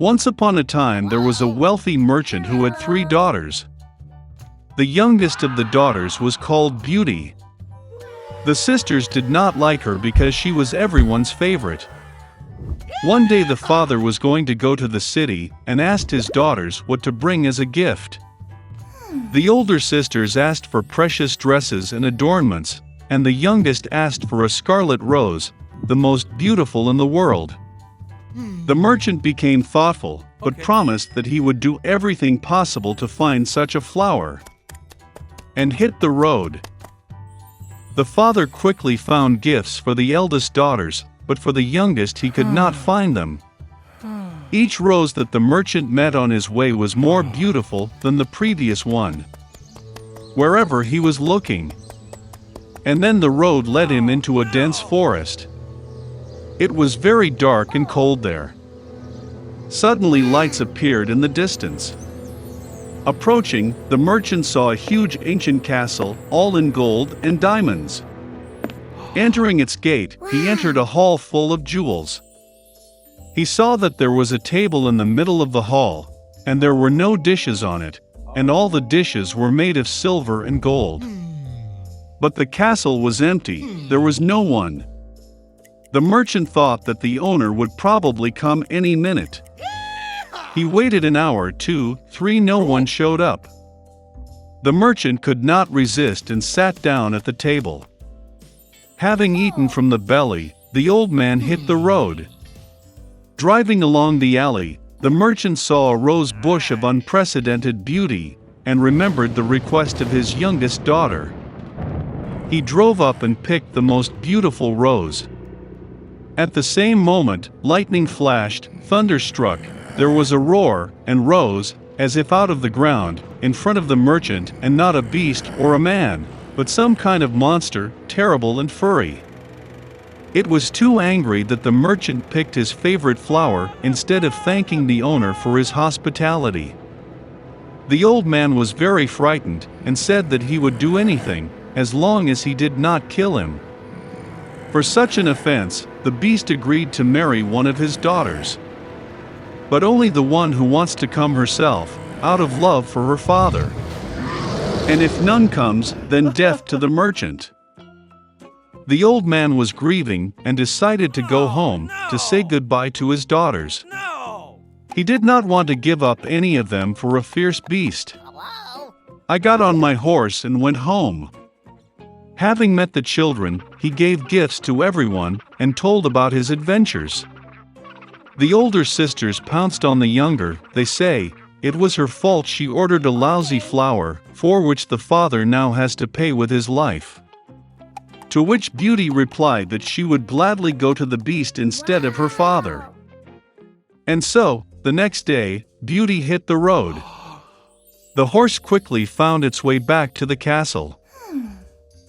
Once upon a time there was a wealthy merchant who had 3 daughters. The youngest of the daughters was called Beauty. The sisters did not like her because she was everyone's favorite. One day the father was going to go to the city and asked his daughters what to bring as a gift. The older sisters asked for precious dresses and adornments, and the youngest asked for a scarlet rose, the most beautiful in the world. The merchant became thoughtful, but promised that he would do everything possible to find such a flower, and hit the road. The father quickly found gifts for the eldest daughters, but for the youngest he could not find them. Each rose that the merchant met on his way was more beautiful than the previous one, wherever he was looking. And then the road led him into a dense forest. It was very dark and cold there. Suddenly lights appeared in the distance. Approaching, the merchant saw a huge ancient castle, all in gold and diamonds. Entering its gate, he entered a hall full of jewels. He saw that there was a table in the middle of the hall, and there were no dishes on it, and all the dishes were made of silver and gold. But the castle was empty, there was no one. The merchant thought that the owner would probably come any minute. He waited an hour, 2, 3, no one showed up. The merchant could not resist and sat down at the table. Having eaten from the belly, the old man hit the road. Driving along the alley, the merchant saw a rose bush of unprecedented beauty, and remembered the request of his youngest daughter. He drove up and picked the most beautiful rose. At the same moment, lightning flashed, thunder struck, there was a roar, and rose, as if out of the ground, in front of the merchant, and not a beast or a man, but some kind of monster, terrible and furry. It was too angry that the merchant picked his favorite flower instead of thanking the owner for his hospitality. The old man was very frightened and said that he would do anything, as long as he did not kill him. For such an offense, the beast agreed to marry one of his daughters. But only the one who wants to come herself, out of love for her father. And if none comes, then death to the merchant. The old man was grieving and decided to go home to say goodbye to his daughters. He did not want to give up any of them for a fierce beast. I got on my horse and went home. Having met the children, he gave gifts to everyone and told about his adventures. The older sisters pounced on the younger, they say, it was her fault she ordered a lousy flower, for which the father now has to pay with his life. To which Beauty replied that she would gladly go to the beast instead of her father. And so, the next day, Beauty hit the road. The horse quickly found its way back to the castle.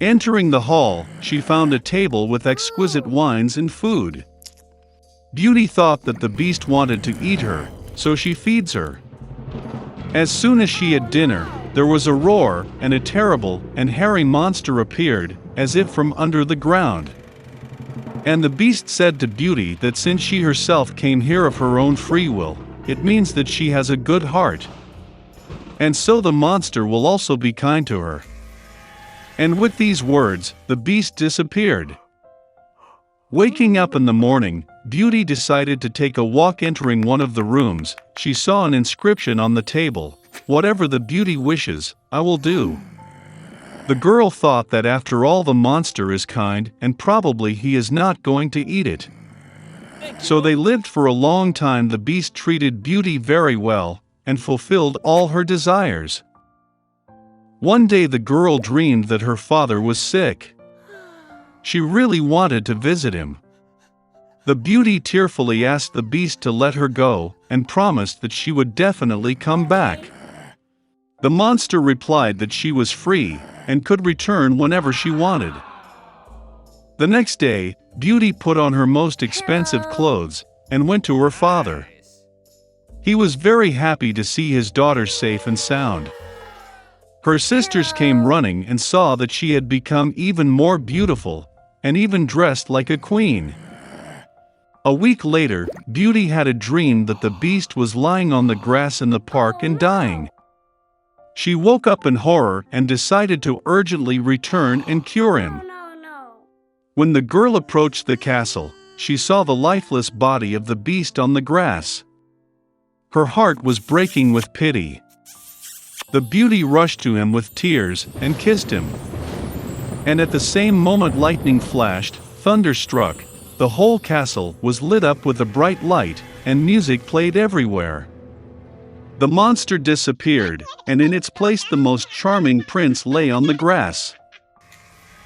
Entering the hall, she found a table with exquisite wines and food. Beauty thought that the beast wanted to eat her, so she feeds her. As soon as she had dinner, there was a roar, and a terrible and hairy monster appeared, as if from under the ground. And the beast said to Beauty that since she herself came here of her own free will, it means that she has a good heart. And so the monster will also be kind to her. And with these words, the beast disappeared. Waking up in the morning, Beauty decided to take a walk. Entering one of the rooms, she saw an inscription on the table, "Whatever the beauty wishes, I will do." The girl thought that after all the monster is kind and probably he is not going to eat it. So they lived for a long time. The beast treated Beauty very well and fulfilled all her desires. One day the girl dreamed that her father was sick. She really wanted to visit him. The Beauty tearfully asked the beast to let her go and promised that she would definitely come back. The monster replied that she was free and could return whenever she wanted. The next day, Beauty put on her most expensive clothes and went to her father. He was very happy to see his daughter safe and sound. Her sisters came running and saw that she had become even more beautiful, and even dressed like a queen. A week later, Beauty had a dream that the beast was lying on the grass in the park and dying. She woke up in horror and decided to urgently return and cure him. When the girl approached the castle, she saw the lifeless body of the beast on the grass. Her heart was breaking with pity. The beauty rushed to him with tears and kissed him. And at the same moment lightning flashed, thunder struck, the whole castle was lit up with a bright light, and music played everywhere. The monster disappeared, and in its place the most charming prince lay on the grass.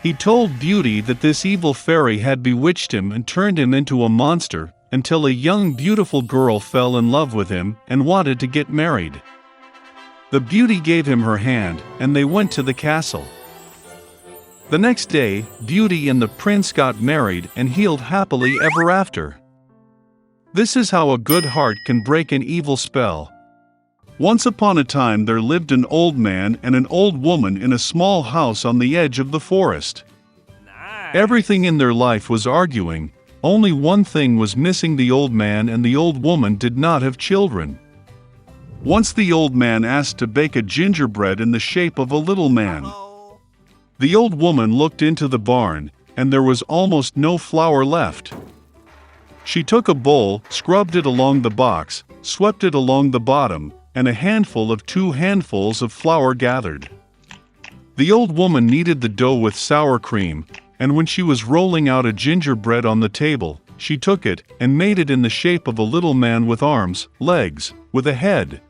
He told Beauty that this evil fairy had bewitched him and turned him into a monster, until a young beautiful girl fell in love with him and wanted to get married. The beauty gave him her hand, and they went to the castle. The next day, Beauty and the prince got married and healed happily ever after. This is how a good heart can break an evil spell. Once upon a time there lived an old man and an old woman in a small house on the edge of the forest. Everything in their life was arguing, only one thing was missing: the old man and the old woman did not have children. Once the old man asked to bake a gingerbread in the shape of a little man. The old woman looked into the barn, and there was almost no flour left. She took a bowl, scrubbed it along the box, swept it along the bottom, and a handful of 2 handfuls of flour gathered. The old woman kneaded the dough with sour cream, and when she was rolling out a gingerbread on the table, she took it and made it in the shape of a little man with arms, legs, with a head,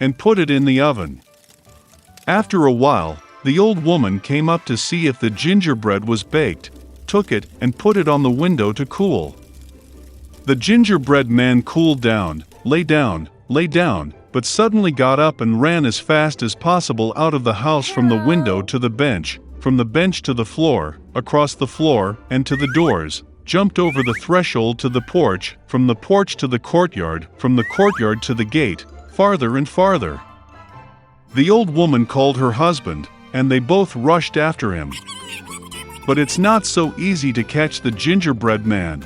and put it in the oven. After a while, the old woman came up to see if the gingerbread was baked, took it and put it on the window to cool. The gingerbread man cooled down, lay down, but suddenly got up and ran as fast as possible out of the house, from the window to the bench, from the bench to the floor, across the floor, and to the doors, jumped over the threshold to the porch, from the porch to the courtyard, from the courtyard to the gate, farther and farther. The old woman called her husband, and they both rushed after him. But it's not so easy to catch the gingerbread man.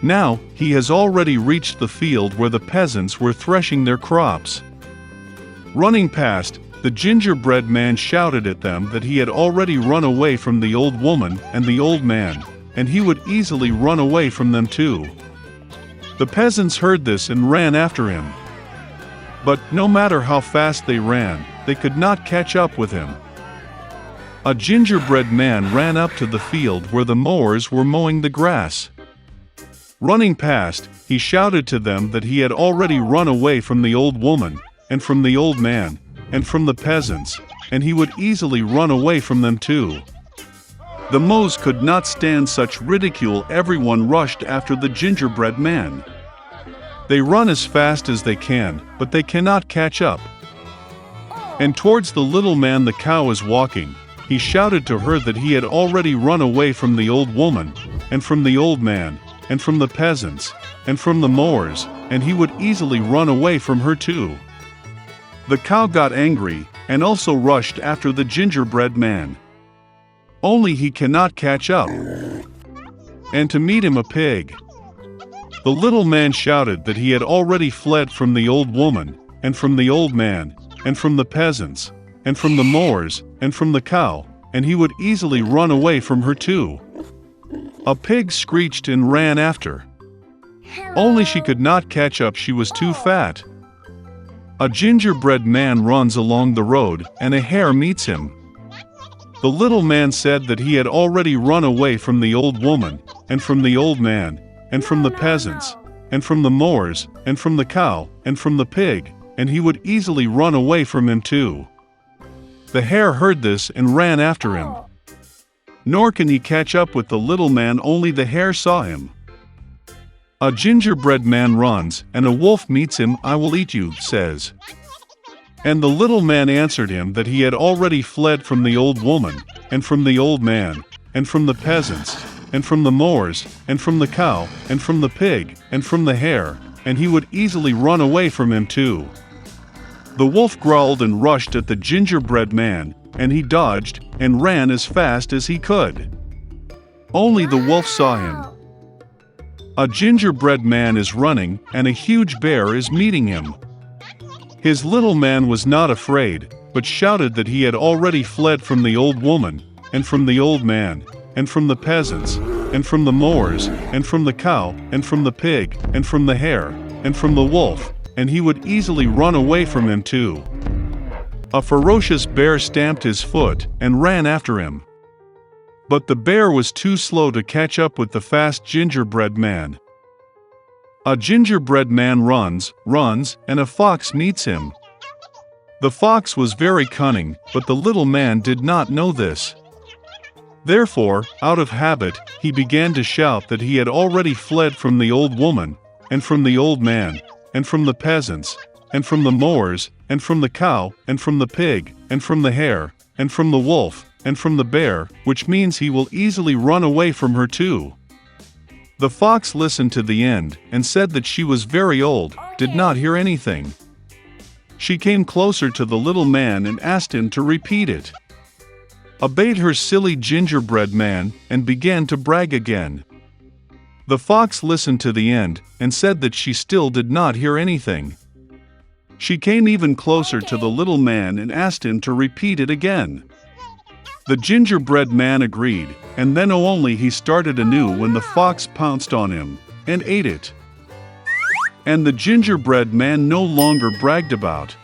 Now, he has already reached the field where the peasants were threshing their crops. Running past, the gingerbread man shouted at them that he had already run away from the old woman and the old man, and he would easily run away from them too. The peasants heard this and ran after him. But no matter how fast they ran, they could not catch up with him. A gingerbread man ran up to the field where the mowers were mowing the grass. Running past, he shouted to them that he had already run away from the old woman, and from the old man, and from the peasants, and he would easily run away from them too. The mows could not stand such ridicule. Everyone rushed after the gingerbread man. They run as fast as they can, but they cannot catch up. And towards the little man the cow is walking, he shouted to her that he had already run away from the old woman, and from the old man, and from the peasants, and from the mowers, and he would easily run away from her too. The cow got angry, and also rushed after the gingerbread man. Only he cannot catch up. And to meet him a pig. The little man shouted that he had already fled from the old woman, and from the old man, and from the peasants, and from the mowers, and from the cow, and he would easily run away from her too. A pig screeched and ran after. Only she could not catch up, she was too fat. A gingerbread man runs along the road, and a hare meets him. The little man said that he had already run away from the old woman, and from the old man, and from the peasants, and from the mowers, and from the cow, and from the pig, and he would easily run away from him too. The hare heard this and ran after him. Nor can he catch up with the little man, only the hare saw him. A gingerbread man runs, and a wolf meets him. "I will eat you," says. And the little man answered him that he had already fled from the old woman, and from the old man, and from the peasants, and from the mowers, and from the cow, and from the pig, and from the hare, and he would easily run away from him too. The wolf growled and rushed at the gingerbread man, and he dodged and ran as fast as he could. Only the wolf saw him. A gingerbread man is running, and a huge bear is meeting him. His little man was not afraid, but shouted that he had already fled from the old woman, and from the old man, and from the peasants, and from the mowers, and from the cow, and from the pig, and from the hare, and from the wolf, and he would easily run away from him too. A ferocious bear stamped his foot and ran after him. But the bear was too slow to catch up with the fast gingerbread man. A gingerbread man runs, and a fox meets him. The fox was very cunning, but the little man did not know this. Therefore, out of habit, he began to shout that he had already fled from the old woman, and from the old man, and from the peasants, and from the mowers, and from the cow, and from the pig, and from the hare, and from the wolf, and from the bear, which means he will easily run away from her too. The fox listened to the end, and said that she was very old, did not hear anything. She came closer to the little man and asked him to repeat it. Obeyed her silly gingerbread man, and began to brag again. The fox listened to the end, and said that she still did not hear anything. She came even closer to the little man and asked him to repeat it again. The gingerbread man agreed, and then only he started anew when the fox pounced on him, and ate it. And the gingerbread man no longer bragged about,